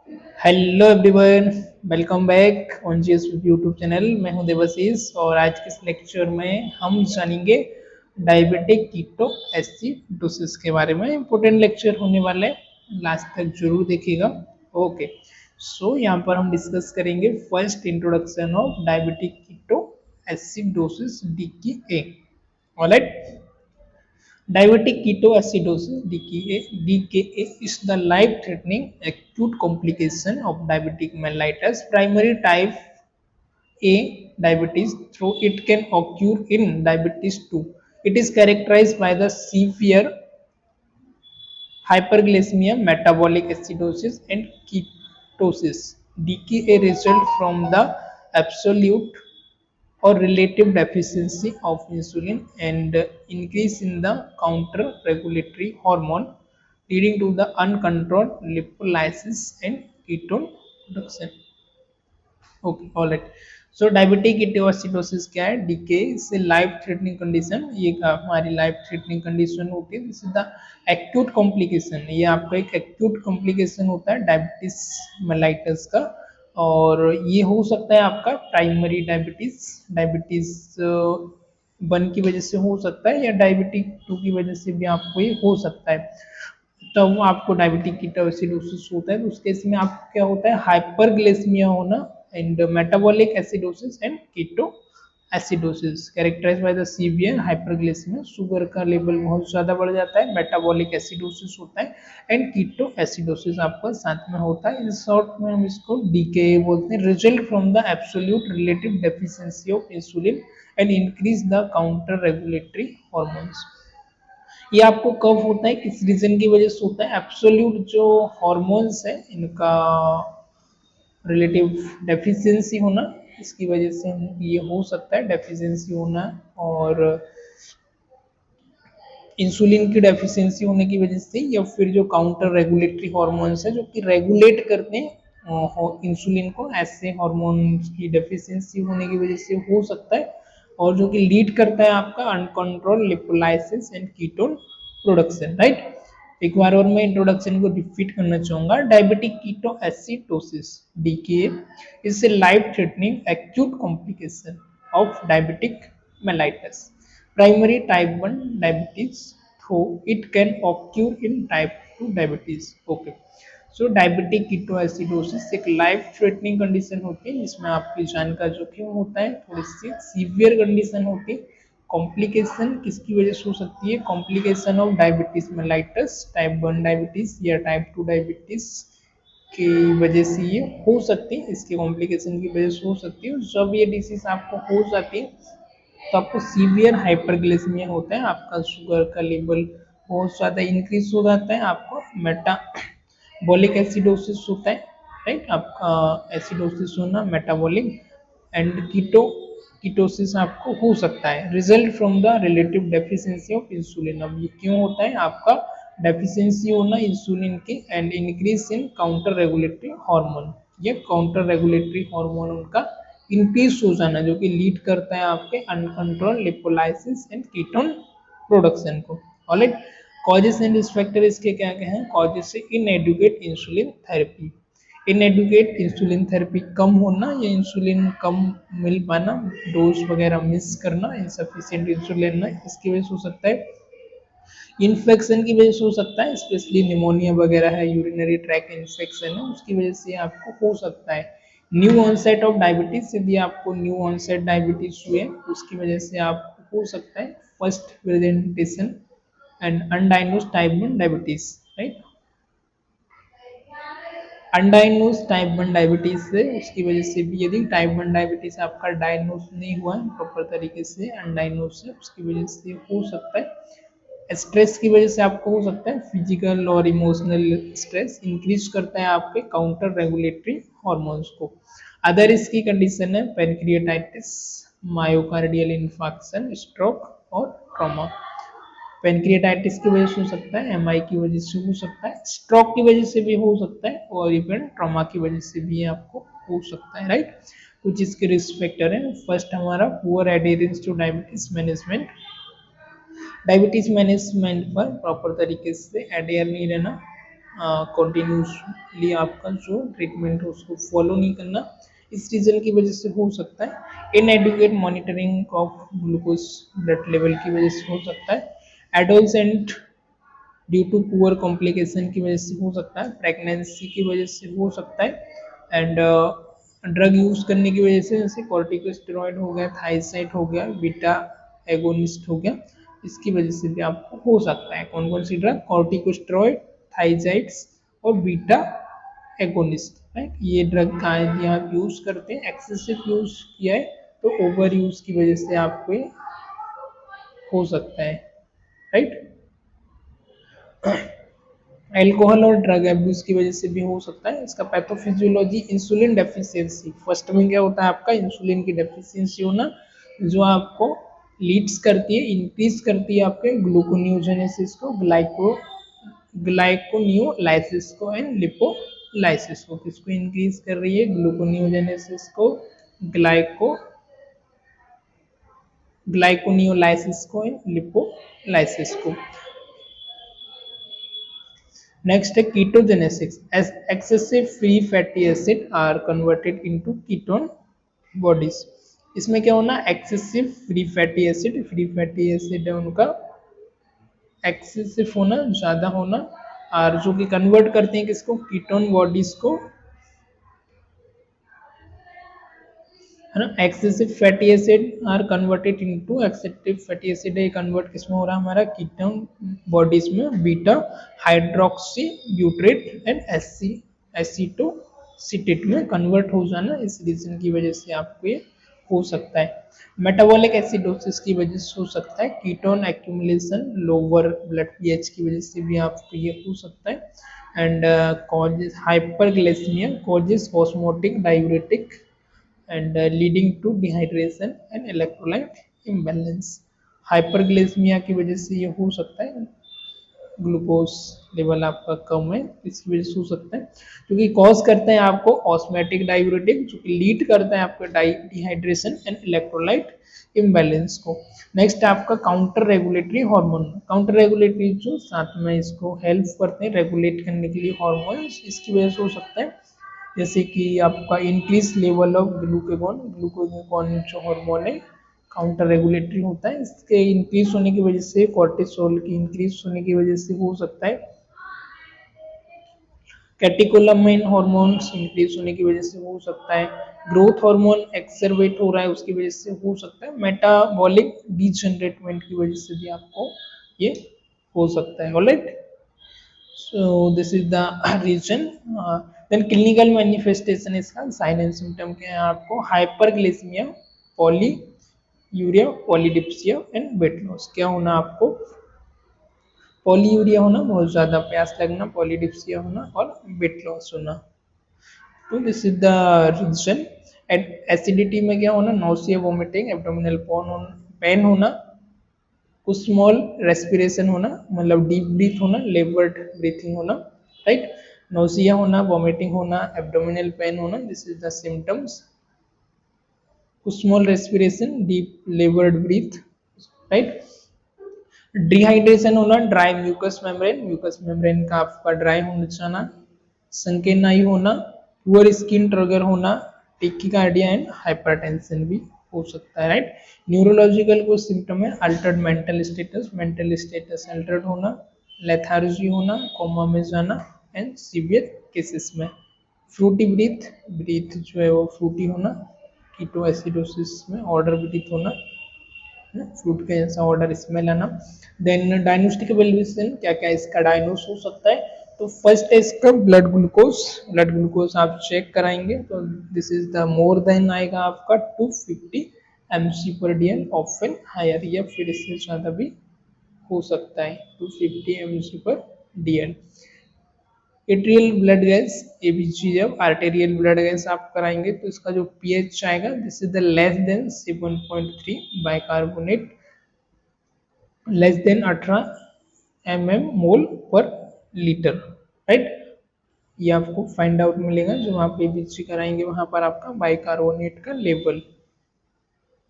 Hello everyone, welcome back on GS YouTube channel. मैं हूं देवाशीष और आज के इस लेक्चर में हम जानेंगे डायबिटिक कीटो एसिडोसिस के बारे में। इंपॉर्टेंट लेक्चर होने वाला है, लास्ट तक जरूर देखिएगा। ओके, सो यहाँ पर हम डिस्कस करेंगे first introduction of diabetic ketoacidosis DKA। Alright, diabetic ketoacidosis DKA is the life-threatening acute complication of diabetic mellitus primary type A diabetes, though it can occur in diabetes 2. It is characterized by the severe hyperglycemia, metabolic acidosis, and ketosis. DKA result from the absolute or relative deficiency of insulin and increase in the counter regulatory hormone, leading to the uncontrolled lipolysis and ketone production. Okay, alright. So diabetic ketoacidosis क्या है? DK से life threatening condition, ये हमारी life threatening condition होती है। This is the acute complication, ये आपका एक एक्यूट कॉम्प्लिकेशन होता है डायबिटीज मेलाइटस का। और ये हो सकता है आपका प्राइमरी डायबिटीज, डायबिटीज 1 की वजह से हो सकता है, या डायबिटिक 2 की वजह से भी आपको ये हो सकता है। तब आपको डायबिटिक कीटोएसिडोसिस होता है, तो उस केस में आपको क्या होता है? हाइपरग्लाइसेमिया होना and metabolic acidosis and ketoacidosis characterised by the severe hyperglycaemia. Sugar का लेवल बहुत ज्यादा बढ़ जाता है, मेटाबॉलिक एसिडोसिस होता है एंड कीटो एसिडोसिस आपका साथ में होता है। इन शॉर्ट में हम इसको डीके बोलते हैं। Result from the absolute relative deficiency of insulin and increase the counter regulatory hormones. ये आपको कब होता है, किस रीजन की वजह से होता है? एब्सोल्यूट जो हॉर्मोन्स है इनका रिलेटिव डेफिशिएंसी होना, इसकी वजह से ये हो सकता है डेफिशिएंसी होना। और इंसुलिन की डेफिशिएंसी होने की वजह से, या फिर जो काउंटर रेगुलेटरी हॉर्मोन्स है जो कि रेगुलेट करते हैं इंसुलिन को, ऐसे हार्मोन्स की डेफिशिएंसी होने की वजह से हो सकता है। और जो कि लीड करता है आपका uncontrol lipolysis and ketone production. Right, एक बार और मैं इंट्रोडक्शन को रिपीट करना चाहूंगा। Diabetic ketoacidosis DK is a life threatening acute complication of diabetic mellitus primary type 1 diabetes, though it can occur in type 2 diabetes. Okay, so diabetic ketoacidosis एक life threatening condition होती है जिसमें आपकी जान का जोखिम होता है, थोड़ी सी सीवियर कंडीशन होती है। कॉम्प्लिकेशन किसकी वजह से हो सकती है? Complication of diabetes mellitus type 1 diabetes या टाइप 2 डायबिटीज की वजह से ये हो सकती है, इसके कॉम्प्लिकेशन की वजह से हो सकती है। जब ये डिसीज आपको हो जाती है तो आपको सीवियर हाइपरग्लाइसेमिया होता है, आपका शुगर का लेवल बहुत ज़्यादा इंक्रीज हो जाता है, आपको मेटाबॉलिक एसिडोसिस होता है। राइट, आपका एसिडोसिस होना, मेटाबॉलिक एंड कीटोसिस आपको हो सकता है। Result from the relative deficiency of insulin. अब ये क्यों होता है? आपका डेफिशिएंसी होना इंसुलिन की and increase in counter regulatory hormone, ये काउंटर रेगुलेटरी हार्मोन उनका इंक्रीज हो जाना, जो कि लीड करता है आपके uncontrol lipolysis and ketone production को। Alright, causes and risk factor इसके क्या क्या हैं? कॉजेस से inadequate insulin therapy, inadequate insulin therapy कम होना या इंसुलिन कम मिल पाना, डोज वगैरह मिस करना, इनसफिशिएंट इंसुलिन लेना, इसकी वजह से हो सकता है। इन्फेक्शन की वजह से हो सकता है, स्पेशली निमोनिया वगैरह है, यूरिनरी ट्रैक इन्फेक्शन है, उसकी वजह से आपको हो सकता है। न्यू ऑनसेट ऑफ डायबिटीज, यदि आपको न्यू ऑनसेट डायबिटीज हुए उसकी वजह से आपको हो सकता है first presentation and undiagnosed type 1 diabetes. Right, undiagnosed type 1 diabetes से, उसकी वजह से भी यदि टाइप 1 डायबिटीज आपका डायग्नोज नहीं हुआ है प्रॉपर तरीके से, अनडायग्नोज से, उसकी वजह से हो सकता है। स्ट्रेस की वजह से आपको हो सकता है, फिजिकल और इमोशनल स्ट्रेस इंक्रीज करता है आपके काउंटर रेगुलेटरी हॉर्मोन्स को। अदर इसकी कंडीशन है पेनक्रिएटाइटिस, मायोकार्डियल इन्फार्क्शन, स्ट्रोक और ट्रॉमा। पेनक्रिएटाइटिस की वजह से हो सकता है, एमआई की वजह से हो सकता है, स्ट्रोक की वजह से भी हो सकता है, और इवन ट्रॉमा की वजह से भी आपको हो सकता है। राइट, कुछ इसके रिस्क फैक्टर हैं। फर्स्ट हमारा poor adherence to diabetes management, diabetes management पर प्रॉपर तरीके से एडेयर नहीं रहना, कंटिन्यूसली आपका जो ट्रीटमेंट है उसको फॉलो नहीं करना, इस रीजन की वजह से हो सकता है। Inadequate monitoring of glucose blood level की वजह से हो सकता है। Adolescent due to poor complication की वजह से हो सकता है, प्रेगनेंसी की वजह से हो सकता है, एंड ड्रग यूज करने की वजह से, जैसे कॉर्टिकोस्टेरॉइड हो गया, थाइसाइड हो गया, बीटा एगोनिस्ट हो गया, इसकी वजह से भी आपको हो सकता है। कौन कौन सी ड्रग? कॉर्टिकोस्टेरॉइड, थाइजाइड्स और बीटा एगोनिस्ट, राइट। ये ड्रग का यदि आप यूज करते हैं, एक्सेसिव यूज किया है तो ओवर यूज की वजह से आपको ये हो सकता है, राइट। अल्कोहल और ड्रग एब्यूज की वजह से भी हो सकता है। इसका पैथोफिजियोलॉजी, इंसुलिन डेफिशिएंसी, फर्स्ट में क्या होता है आपका? इंसुलिन की डेफिशिएंसी होना, जो आपको लीड्स करती है, इंक्रीज करती है आपके ग्लूकोनियोजेनेसिस को, ग्लाइकोनियोलाइसिस को एंड लिपोलाइसिस को। किसको इंक्रीज कर रही है? ग्लूकोनियोजेनेसिस को, ग्लाइको ग्लाइकोनियोलाइसिस को एंड लिपोलाइसिस को। नेक्स्ट है ketogenesis, as excessive free fatty acid are converted into ketone bodies. इसमें क्या होना? एक्सेसिव फ्री फैटी एसिड है उनका एक्सेसिव होना, ज्यादा होना, और जो कि कन्वर्ट करते हैं किसको? कीटोन बॉडीज को, है ना। Excessive fatty acid are converted into, excessive fatty acid है कन्वर्ट किसमें हो रहा है हमारा? कीटोन बॉडीज में, beta hydroxy butyrate and acetoacetate में कन्वर्ट हो जाना, इस रीजन की वजह से आपको ये हो सकता है। मेटाबॉलिक एसिडोसिस की वजह से हो सकता है। Ketone accumulation, lower blood pH की वजह से भी आपको ये हो सकता है। And causes hyperglycaemia, causes osmotic diuretic and leading to dehydration and electrolyte imbalance। Hyperglycaemia की वजह से ये हो सकता है, ग्लूकोज लेवल आपका कम है, इसकी वजह से हो सकता है, क्योंकि कॉज करते हैं आपको ऑस्मेटिक डायूरेटिक, जो कि लीड करता है आपका डिहाइड्रेशन एंड इलेक्ट्रोलाइट इम्बैलेंस को। नेक्स्ट आपका counter regulatory hormone, counter regulatory जो साथ में इसको हेल्प करते हैं रेगुलेट करने के लिए हार्मोन्स, इसकी वजह से हो सकता है, जैसे कि आपका increase level of glucagon, glucagon जो हार्मोन है काउंटर रेगुलेटरी होता है, इसके इंक्रीज होने की वजह से, कॉर्टिसोल की इंक्रीज होने की वजह से हो सकता है। कैटिकोलामाइन हार्मोन्स इंक्रीज होने की वजह से हो सकता है। ग्रोथ हार्मोन एक्सरवेट हो रहा है उसकी वजह से हो सकता है। मेटाबॉलिक डीजनरेटमेंट की वजह से भी आपको ये हो सकता है। Alright, so this is the reason। then clinical manifestation इसका साइन एंड सिम्टम क्या है आपको? Hyperglycaemia, polyuria, polydipsia and weight loss. क्या होना आपको? पॉलीयूरिया होना, बहुत ज्यादा प्यास लगना, पॉलीडिप्सिया होना और वेट लॉस होना। तो this is the reason. And acidity में क्या होना? नोसिया, वोमिटिंग, एब्डोमिनल पेन होना, कुछ स्मॉल रेस्पिरेशन होना, मतलब डीप ब्रीथ होना, लेबर्ड ब्रीथिंग होना, राइट। नोसिया होना, वॉमिटिंग होना, एब्डोमिनल पेन होना, दिस इज द सिम्टम्स। कुछ small respiration, deep laboured breath, right. Dehydration होना, ड्राई म्यूकस मेम्ब्रेन का आपका ड्राई होना जाना, संकेनाई होना, पुअर स्किन ट्रिगर होना, टेकिकार्डिया एंड हाइपरटेंशन भी हो सकता है, राइट। न्यूरोलॉजिकल को सिम्टम है अल्टर्ड मेंटल स्टेटस अल्टर्ड होना, लेथार्जी होना, कोमा में जाना एंड सीवियर केसेस में फ्रूटी ब्रीथ जो है वो फ्रूटी होना, कीटोएसिडोसिस में ऑर्डर ब्रीथ होना, फ्रूट के जैसा ऑर्डर स्मेल आना। देन डायग्नोस्टिक एवेल्युएशन, क्या क्या इसका डायग्नोस हो सकता है? तो फर्स्ट है इसका ब्लड ग्लूकोज आप चेक कराएंगे तो this is the more than आएगा आपका 250 mg पर डीएल, ऑफन हायर, या फिर इससे ज़्यादा भी हो सकता है 250 mg पर DL. Atrial blood gas, ABG, जब आर्टेरियल ब्लड गैस आप कराएंगे तो इसका जो पीएच आएगा this is the less then 7.3 bicarbonate, less than 18 मोल पर लीटर, राइट। ये आपको फाइंड आउट मिलेगा जब आप एबीजी कराएंगे, वहां पर आपका बाइकार्बोनेट का लेवल।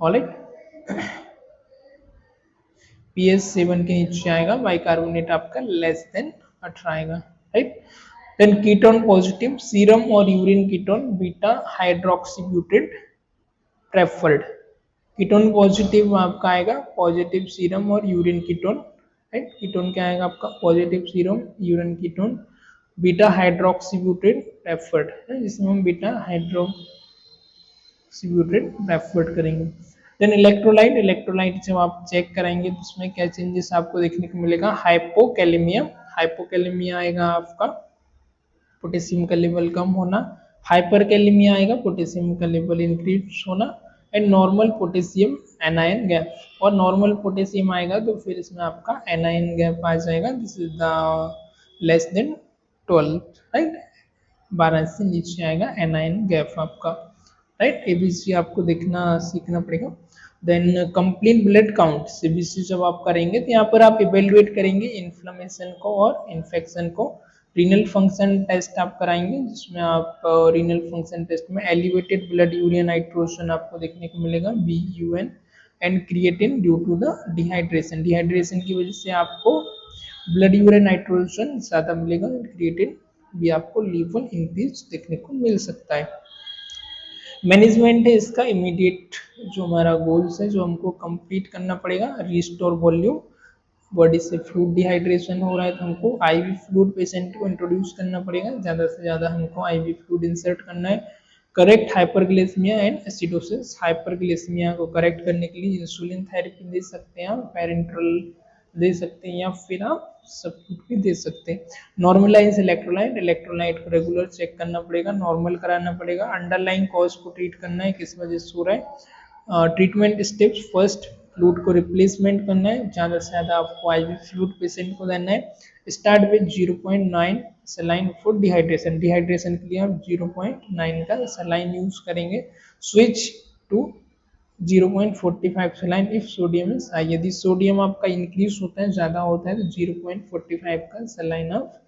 ऑलराइट, पीएच 7 के नीचे आएगा, बाइकार्बोनेट आपका लेस देन 18 आएगा, right. Then ketone positive serum और urine ketone beta hydroxybutyrate preferred. Ketone positive आपका आएगा पॉजिटिव सीरम और यूरिन कीटोन, राइट। कीटोन क्या आएगा आपका positive serum urine ketone beta hydroxybutyrate preferred, जिसमें हम बीटा हाइड्रोक्सीब्यूटेड प्रेफर्ड करेंगे। देन इलेक्ट्रोलाइट, इलेक्ट्रोलाइट जब आप चेक कराएंगे तो उसमें क्या चेंजेस आपको देखने को मिलेगा, हाइपोकैलेमिया, हाइपोकैलेमिया आएगा आपका पोटेशियम का लेवल कम होना, हाइपरकैलेमिया आएगा पोटेशियम का लेवल इंक्रीज होना, and normal potassium anion gap. और नॉर्मल पोटेशियम आएगा तो फिर इसमें आपका एनायन गैप आ जाएगा, this is the less than 12, right. 12 से नीचे आएगा एनायन गैप आपका, राइट। एबीसी आपको देखना सीखना पड़ेगा। Then complete blood count, CBC जब आप करेंगे तो यहाँ पर आप इवेल्युएट करेंगे इन्फ्लेमेशन को और इन्फेक्शन को। रीनल फंक्शन टेस्ट आप कराएंगे, जिसमें आप रीनल फंक्शन टेस्ट में एलिवेटेड ब्लड यूरिया नाइट्रोजन आपको देखने को मिलेगा BUN, and creatine due to the dehydration, dehydration की वजह से आपको ब्लड यूरिया नाइट्रोजन ज़्यादा मिलेगा, क्रिएटिन भी आपको लेवल इंक्रीज देखने को मिल सकता है। मैनेजमेंट है इसका इमीडिएट, जो हमारा गोल्स है जो हमको कंप्लीट करना पड़ेगा, रिस्टोर वॉल्यूम, बॉडी से फ्लूइड डिहाइड्रेशन हो रहा है तो हमको आईवी फ्लूइड पेशेंट को इंट्रोड्यूस करना पड़ेगा, ज़्यादा से ज़्यादा हमको आईवी फ्लूइड इंसर्ट करना है। Correct hyperglycaemia and acidosis, hyperglycaemia को करेक्ट करने के लिए इंसुलिन थेरेपी दे सकते हैं, पैरेंटरल दे सकते हैं, या फिर आप सब्स्टिट्यूट भी दे सकते हैं। नॉर्मलाइज इलेक्ट्रोलाइट, इलेक्ट्रोलाइट को रेगुलर चेक करना पड़ेगा, नॉर्मल कराना पड़ेगा। अंडरलाइन कॉज को ट्रीट करना है, किस वजह से हो रहा है। ट्रीटमेंट स्टेप्स, फर्स्ट फ्लूइड को रिप्लेसमेंट करना है, ज़्यादा से ज़्यादा आपको आईवी फ्लूइड पेशेंट को देना है। Start with 0.9 saline for dehydration, dehydration के लिए आप 0.9 का सलाइन यूज करेंगे। Switch to 0.45 saline if sodium is high, यदि सोडियम आपका इंक्रीज होता है, ज़्यादा होता है तो 0.45 का सलाइन आप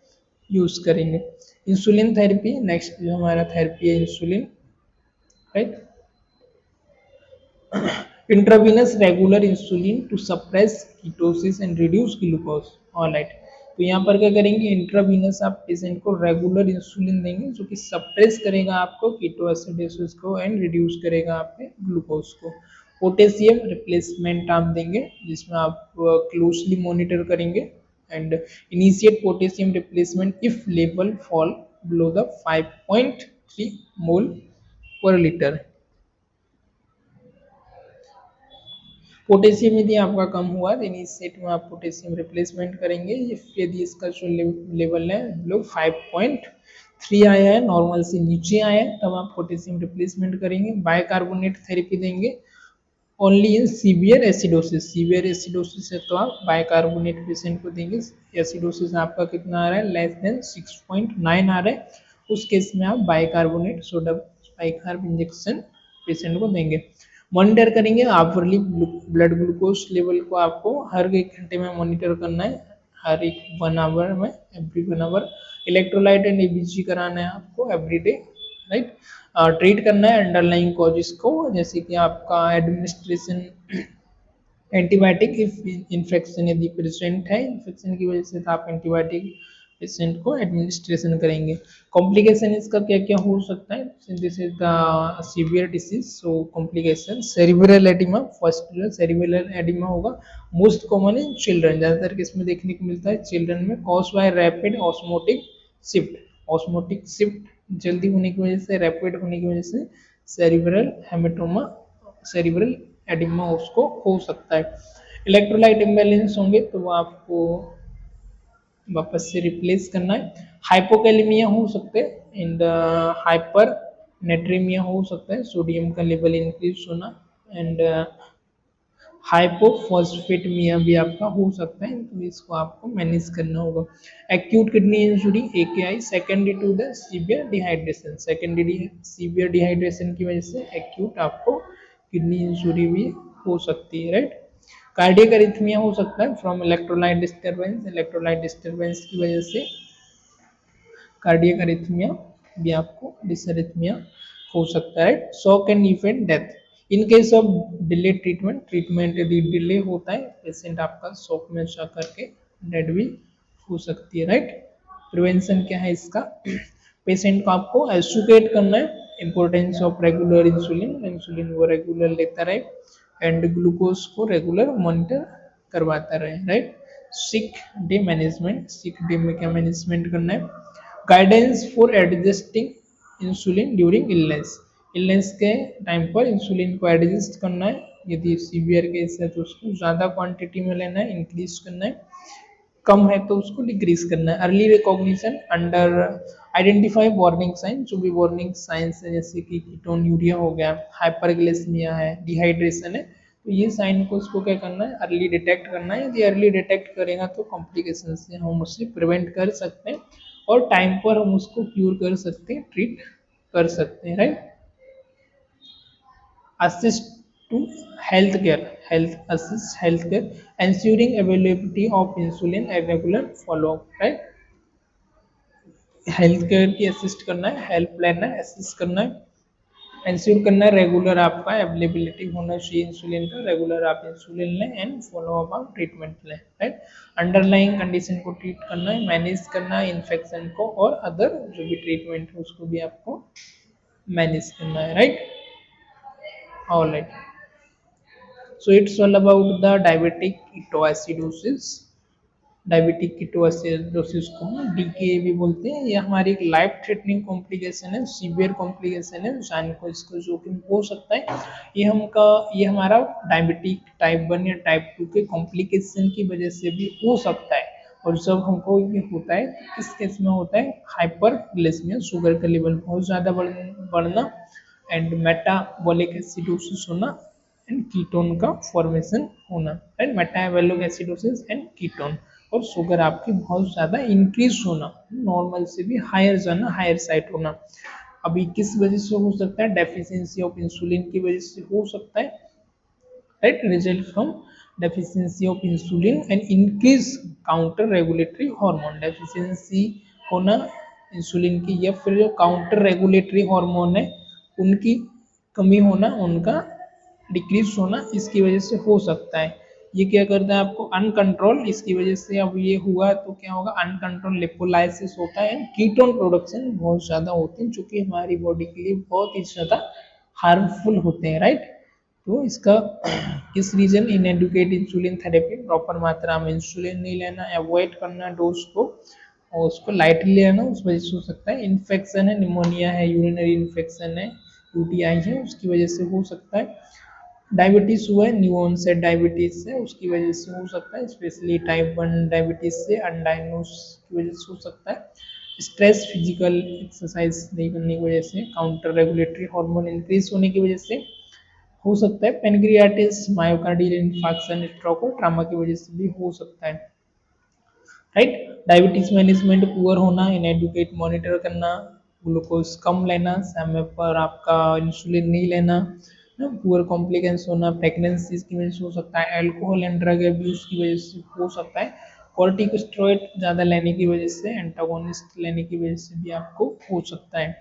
यूज करेंगे। इंसुलिन थेरेपी, नेक्स्ट जो हमारा थेरेपी है insulin, right. Intravenous regular insulin to suppress ketosis and reduce glucose, alright. तो यहाँ पर क्या करेंगे, इंट्रावीनस आप पेशेंट को रेगुलर इंसुलिन देंगे जो कि सप्रेस करेगा आपको कीटोएसिडोसिस को एंड रिड्यूस करेगा आपके ग्लूकोज को। पोटेशियम रिप्लेसमेंट आप देंगे, जिसमें आप क्लोजली मॉनिटर करेंगे, and initiate potassium replacement if level fall below the 5.3 मोल पर लीटर। पोटेशियम यदि आपका कम हुआ तो इनिशिएट में आप पोटेशियम रिप्लेसमेंट करेंगे, यदि इसका जो लेवल है लोग 5.3 आया है, नॉर्मल से नीचे आया है, तब आप पोटेशियम रिप्लेसमेंट करेंगे। बाइकार्बोनेट थेरेपी देंगे only in severe acidosis, severe acidosis है तो आप बाइकार्बोनेट पेशेंट को देंगे। एसिडोसिस आपका कितना आ रहा है, लेस देन 6.9 आ रहा है, उस केस में आप bicarbonate soda bicarb injection patient को देंगे। मॉनिटर करेंगे आवरली ब्लड ग्लूकोज लेवल को आपको हर 1 घंटे में मॉनिटर करना है, हर एक 1 आवर में, every 1 hour. Electrolyte and ABG कराना है आपको एवरी डे, राइट। ट्रीट करना है अंडरलाइंग कॉजेस को, जैसे कि आपका एडमिनिस्ट्रेशन एंटीबायोटिक, इफ इन्फेक्शन यदि प्रेजेंट है इन्फेक्शन की वजह से तो आप एंटीबायोटिक पेशेंट को एडमिनिस्ट्रेशन करेंगे। कॉम्प्लिकेशन इसका क्या क्या हो सकता है, this is the severe disease, so complication cerebral oedema, first जो सेरिब्रल एडिमा होगा, मोस्ट कॉमन इन चिल्ड्रन, ज़्यादातर किस में देखने को मिलता है, चिल्ड्रन में, cause by rapid osmotic shift, osmotic shift जल्दी होने की वजह से, रैपिड होने की वजह से सेरिब्रल हेमेटोमा, सेरिब्रल एडिमा उसको हो सकता है। इलेक्ट्रोलाइट इम्बैलेंस होंगे तो वो आपको वापस से रिप्लेस करना है। हाइपोकैलेमिया हो सकते हैं एंड हाइपर नेट्रीमिया हो सकता है, सोडियम का लेवल इंक्रीज होना, एंड हाइपोफॉस्फेटमिया भी आपका हो सकता है, तो इसको आपको मैनेज करना होगा। Acute kidney injury AKI, secondary to the severe dehydration, secondary severe dehydration की वजह से एक्यूट आपको किडनी इंजुरी भी हो सकती है, राइट। कार्डियक अरिथमिया हो सकता है from electrolyte disturbance, electrolyte disturbance की वजह से कार्डियक अरिथमिया भी आपको डिसअरिथमिया हो सकता है, right. Shock and event death, in case of delay treatment, treatment यदि डिले होता है पेशेंट आपका शॉक में जा करके डेड भी हो सकती है, राइट। प्रिवेंशन क्या है इसका, पेशेंट को आपको एजुकेट करना है importance of regular insulin, insulin वो रेगुलर लेता रहे एंड ग्लूकोज को रेगुलर मॉनिटर करवाता रहे, राइट। सिक डे मैनेजमेंट, सिक डे में क्या मैनेजमेंट करना है, guidance for adjusting insulin during illness, illness के टाइम पर इंसुलिन को एडजस्ट करना है, यदि सीवियर केस है तो उसको ज़्यादा क्वांटिटी में लेना है, इंक्रीज करना है, कम है तो उसको डिक्रीज करना है। Early recognition under identify warning sign, जो भी वार्निंग साइंस है जैसे कि कीटोन्यूरिया हो गया, हाइपरग्लाइसेमिया है, डिहाइड्रेशन है, तो ये साइन को उसको क्या करना है, अर्ली डिटेक्ट करना है। यदि अर्ली डिटेक्ट करेगा तो कॉम्प्लिकेशन से हम उससे प्रिवेंट कर सकते हैं और टाइम पर हम उसको क्यूर कर सकते हैं, ट्रीट कर सकते हैं, right. assist to healthcare, health assist healthcare, ensuring availability of insulin and regular follow up, right। Health care की असिस्ट करना है, हेल्प लेना है, असिस्ट करना है, इंश्योर करना है रेगुलर आपका अवेलेबिलिटी होना चाहिए इंसुलिन का, रेगुलर आप इंसुलिन लें एंड फॉलो अप आप ट्रीटमेंट लें, राइट। अंडरलाइंग कंडीशन को ट्रीट करना है, मैनेज करना है इन्फेक्शन को, और अदर जो भी ट्रीटमेंट है उसको भी आपको मैनेज करना है, right. All right, so it's all about the diabetic ketoacidosis, diabetic ketoacidosis को हम डीके भी बोलते हैं। ये हमारी एक लाइफ थ्रेटनिंग कॉम्प्लिकेशन है, सीवियर कॉम्प्लिकेशन है, जान को इसको जोखिम हो सकता है। ये हमारा डायबिटिक टाइप 1 या टाइप 2 के कॉम्प्लिकेशन की वजह से भी हो सकता है। और जब हमको ये होता है तो किस केस में होता है, हाइपरग्लाइसेमिया, शुगर का लेवल बहुत ज़्यादा बढ़ना एंड मेटाबॉलिक एसिडोसिस होना एंड कीटोन का फॉर्मेशन होना, right. Metabolic acidosis and ketone, और शुगर आपकी बहुत ज़्यादा इंक्रीज होना, नॉर्मल से भी हायर जाना, हायर साइड होना। अभी किस वजह से हो सकता है, डेफिशिएंसी ऑफ इंसुलिन की वजह से हो सकता है, right. Result from deficiency of insulin and increase counter regulatory hormone, deficiency होना इंसुलिन की, या फिर जो काउंटर रेगुलेटरी हार्मोन है उनकी कमी होना, उनका डिक्रीज होना, इसकी वजह से हो सकता है। ये क्या करता है आपको, अनकंट्रोल, इसकी वजह से अब ये हुआ तो क्या होगा, अनकंट्रोल लिपोलाइसिस होता है एंड कीटोन प्रोडक्शन बहुत ज़्यादा होते हैं, जो कि हमारी बॉडी के लिए बहुत ही ज़्यादा हार्मफुल होते हैं, राइट। तो इसका किस reason, inadequate insulin therapy, proper मात्रा में इंसुलिन नहीं लेना, अवॉइड करना डोज को, और उसको लाइटली लेना, उस वजह से हो सकता है। इन्फेक्शन है, निमोनिया है, यूरिनरी इन्फेक्शन है, यूटीआई है, उसकी वजह से हो सकता है। डायबिटीज हुआ है, न्यू ऑनसेट डायबिटीज है, उसकी वजह से हो सकता है, स्पेशली टाइप 1 डायबिटीज से, अनडायग्नोस की वजह से हो सकता है। स्ट्रेस, फिजिकल एक्सरसाइज नहीं करने की वजह से, काउंटर रेगुलेटरी हार्मोन इंक्रीज होने की वजह से हो सकता है। पेनक्रियाटिस, मायोकार्डियल इंफार्क्शन, स्ट्रोक और ट्रामा की वजह से भी हो सकता है, राइट। डायबिटीज मैनेजमेंट पुअर होना, इनएडुकेट मॉनिटर करना, ग्लूकोज कम लेना, समय पर आपका इंसुलिन नहीं लेना, पुअर कॉम्प्लिकेंस होना, प्रेगनेंसी की वजह से हो सकता है, अल्कोहल एंड ड्रग अब्यूज की वजह से हो सकता है, कॉर्टिकोस्टेरॉइड ज़्यादा लेने की वजह से, एंटागोनिस्ट लेने की वजह से भी आपको हो सकता है।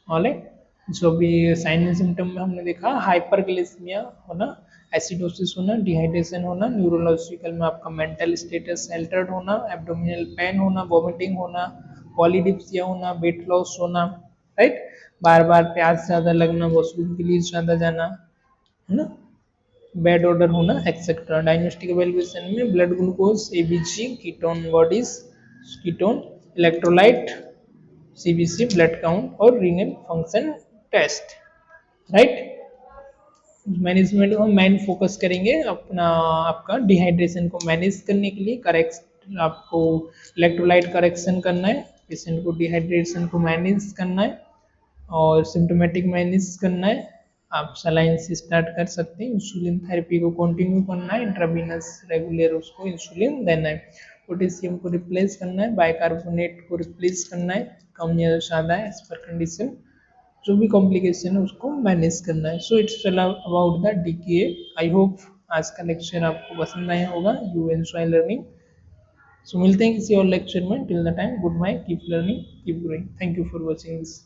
ऑलराइट, जो भी साइन एंड सिम्टम में हमने देखा, हाइपरग्लाइसेमिया होना, एसिडोसिस होना, डिहाइड्रेशन होना, न्यूरोलॉजिकल में आपका मेंटल स्टेटस अल्टर्ड होना, एब्डोमिनल पेन होना, वॉमिटिंग होना, पॉलीडिप्सिया होना, वेट लॉस होना, राइट, बार बार प्यास ज़्यादा लगना, वॉशरूम के लिए ज़्यादा जाना, है ना, बैड ऑर्डर होना, एक्सेट्रा। डायग्नोस्टिक एवेल्युएशन में blood glucose, ABG, ketone bodies, ketone, electrolyte, CBC, blood count और renal function test, right. Management में मेन फोकस करेंगे अपना, आपका डिहाइड्रेशन को मैनेज करने के लिए, करेक्ट आपको इलेक्ट्रोलाइट करेक्शन करना है, पेशेंट को डिहाइड्रेशन को मैनेज करना है और सिम्टोमेटिक मैनेज करना है। आप सलाइन से स्टार्ट कर सकते हैं, इंसुलिन थेरेपी को कंटिन्यू करना है, इंट्रावीनस रेगुलर उसको इंसुलिन देना है, पोटेशियम को रिप्लेस करना है, बाइकार्बोनेट को रिप्लेस करना है, कम या ज़्यादा है एज पर कंडीशन, जो भी कॉम्प्लिकेशन है उसको मैनेज करना है। So it's about the DK. I hope आज का लेक्चर आपको पसंद आया होगा, यू एंजॉय लर्निंग। सो मिलते हैं किसी और लेक्चर में, till the time good bye, keep learning, keep growing, thank you for watching this.